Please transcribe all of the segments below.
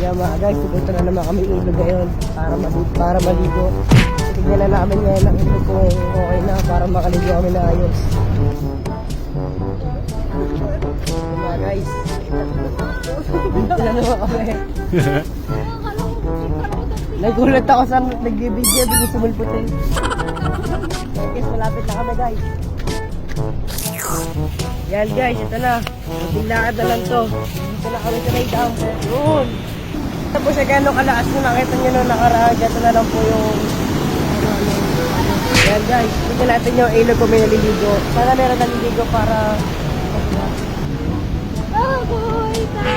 Kaya mga guys, pupunta na naman kami ilog ngayon para maligo. Tignan na namin ngayon ang ilog kung okay na para makaligo kami na ayos. Mga guys, dito na naman kami. Nagulat ako sa nagbibigyan, bigyan sumulputin. Guys, malapit na kami guys. Yan guys, ito na. Matilakad na lang to. Dito na kami sa may dam. Yun. Tapos sa gano'ng kalakas nyo, nakita nyo nung nakaraan. Dito na lang po yung... Yan guys, tignan natin yung ilog kung may naliligo. Sana meron naliligo para...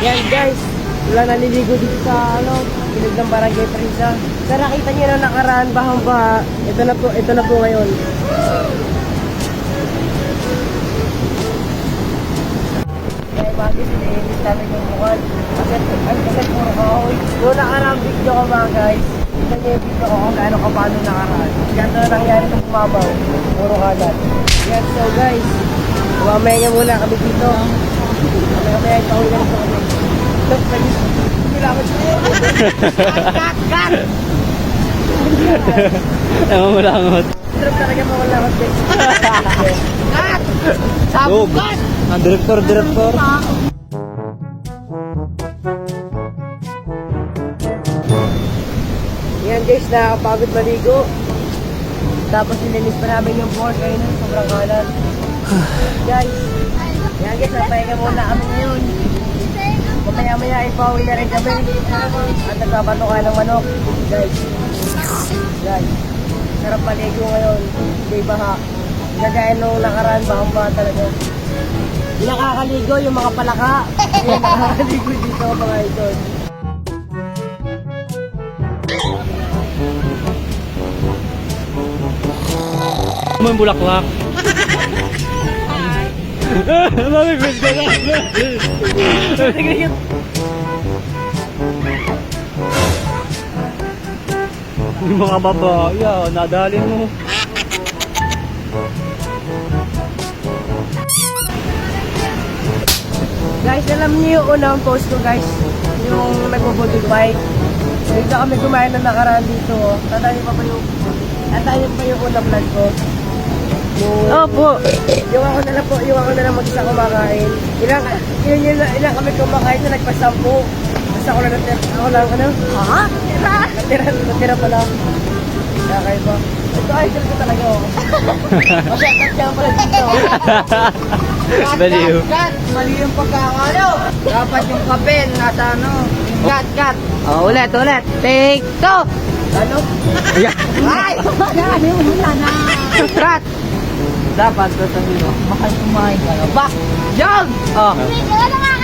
Yan guys, wala naliligo dito sa ilog ng Barangay Prisa. Sa nakita nyo nung nakaraan, bahang baha. Ito na po ngayon. Kaya bagay sinilis namin yung bukal. Kasi puro kahoy. Noong nakarang video ko mga guys, kita nyo yung video ko kung gaano ka paano nakaraan. Ganito na nangyari ng bumabaw. Puro kagat. Yan, so guys, mamaya muna kami dito. Mamaya pauwi na ito kami. Kailangan siya. Kat! Mamulangot. Drop talaga mamulangot guys. Kat! Sabog kat! Director. Yan guys, nakakapagod maligo. Tapos nilinis pa namin yung board kayo nun, sobrang kanan. Guys, yan guys, napahinga muna kami ngayon. Mamaya ipauwi na rin kami. At nagpapato ka ng manok. Guys, sarap maligo ngayon. Hindi baha. Gagaya nung nakaraan, bahang-baha talaga. Yung nakakaligo, yung mga palaka. Yung nakakaligo dito mga idol. Mo yung bulaklak. Mamibig ka na. Yung mga babae, nadalin mo. Guys, alam niyo yung unang post ko guys, yung nagbo-body bike. Dito kami kumain na nakaraan dito. Tatayin pa yung unang vlog ko. Opo. Yung ako na lang mag-isa kumakain. Ilang kami kumakain na nagpasampu. Basta ako lang ha? Natira pala. Kaya kayo ba? Ito ay ko talaga ako. Masyadot ka pala dito. Baliw. Kat! Mali yung pagkakalo. Dapat yung kapel nasa Kat! Oh, ulit. Take two. Ano? Ayan. Ay! Wala na. Kat! Dapat sasabihin mo, mahal kumain ka na ba? Jog! Oh.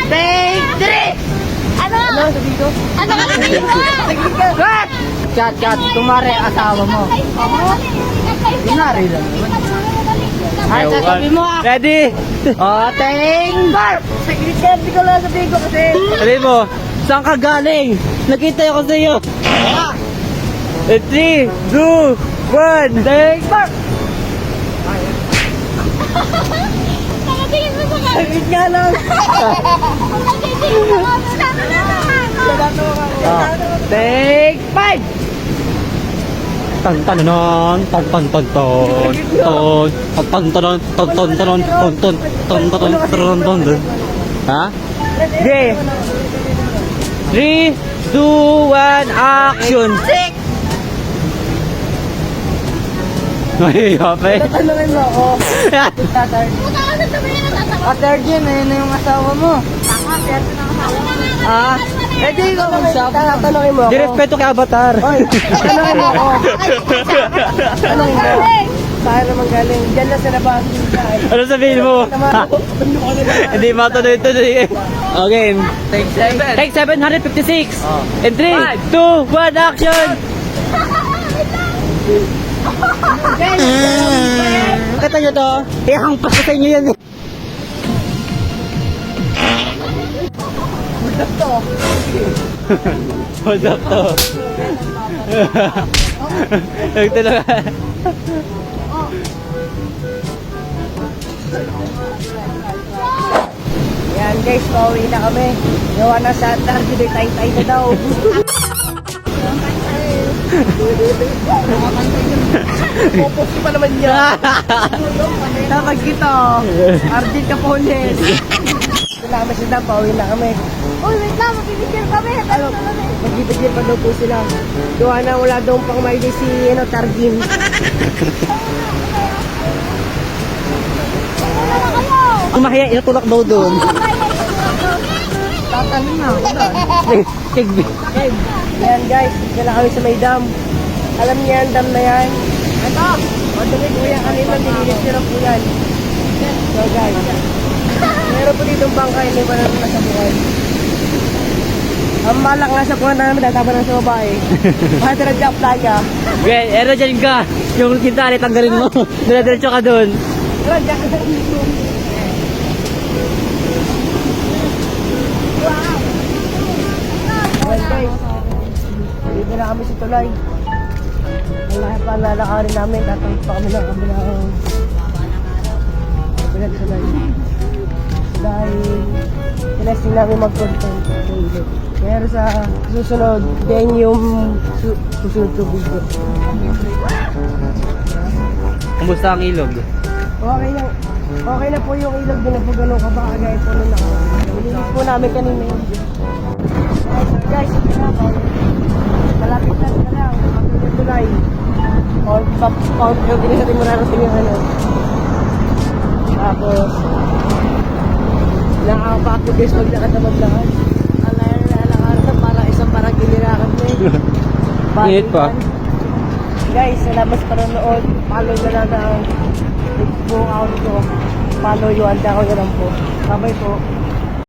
Take three! Ano sabihin ko? Ano ka sabihin mo? Kat! Kat! Tumari asawa mo. Kunwari lang naman. Ay, sasabihin mo ah. Ready? Oh, ting! Bar! Saglit ka, hindi ko lang sabihin ko kasi. Sabi mo, saan ka galing? Nakita ko sa iyo. 3, 2, 1, take bar! Nakatingin mo sa kanya. Saglit nga lang. Nakatingin mo sa kanya. Take 5! Tan tan tan tan tan tan tan tan tan tan tan tan tan tan. Ha? Okay. 3, 2, 1, action! Ay, hape. Tatanungin mo ako. Tatar. Puta ka sa sabi niya natatawa. After Jen, ayun na yung asawa mo. Tama, pero na kasama mo. Ah, pwede ikaw mag-shop. Tatanungin mo ako. Di respeto kay Avatar. Oy, tatanungin mo ako. Tanungin mo. Saan naman galing? Diyan lang sa labas. Ano sabihin mo? Hindi matuloy-tuloy. Okay. Take 756. In 3, 2, 1, action! Kita nyo to? Ihangpas ko sa inyo yan eh. Hold up to. Nagtulog. Yan guys, pauwi na kami. Gawa na sa target, tay-tay na daw. Popos pa naman niya. Tatag kita. Arjit Capones. Wala kami sila, pauwi na kami. Uy, wait lang, magbibigyan kami. Ano, magbibigyan pa daw po sila. Gawa na wala daw pang maili si Targin. Wala na kayo. Kumahaya, inatulak daw doon. Tatanong na. Tigbi. Yan guys, dala kami sa may dam. Alam niya ang dam na yan. Ito, madumi po yan. Kanina nilinis nyo lang po yan. So guys, meron po ditong bangkay. Hindi pa naman nasa buhay. Ang malak nga sa puwan namin, tataba na sa babae. Bakit na nag-apply niya? Okay, ero dyan ka. Yung kintali, tanggalin mo. Diretso ka doon. Radya ka sa dito. Well guys, dito na kami sa tulay. Ang lahat pa lalakarin namin, tatawid pa kami ng kabilang tulay. Dahil tinesting namin mag-content sa ilog. Pero sa susunod, then yung susunod sa video. Kumusta ang ilog? Okay na po yung ilog, din na po ganun kabagay po nung nilinis po namin kanina yung guys, ito na po. Malapit na lang, magiging tulay. Yung dinisatin mo narating yung ano. Tapos, nakakapako guys, maglakad na maglakad. Alakad na para isang parang ginirakan mo eh. Init pa. Guys, salamat sa panonood. Follow na lang ang Facebook account ko. Follow yung anda ko na lang po. Bye po.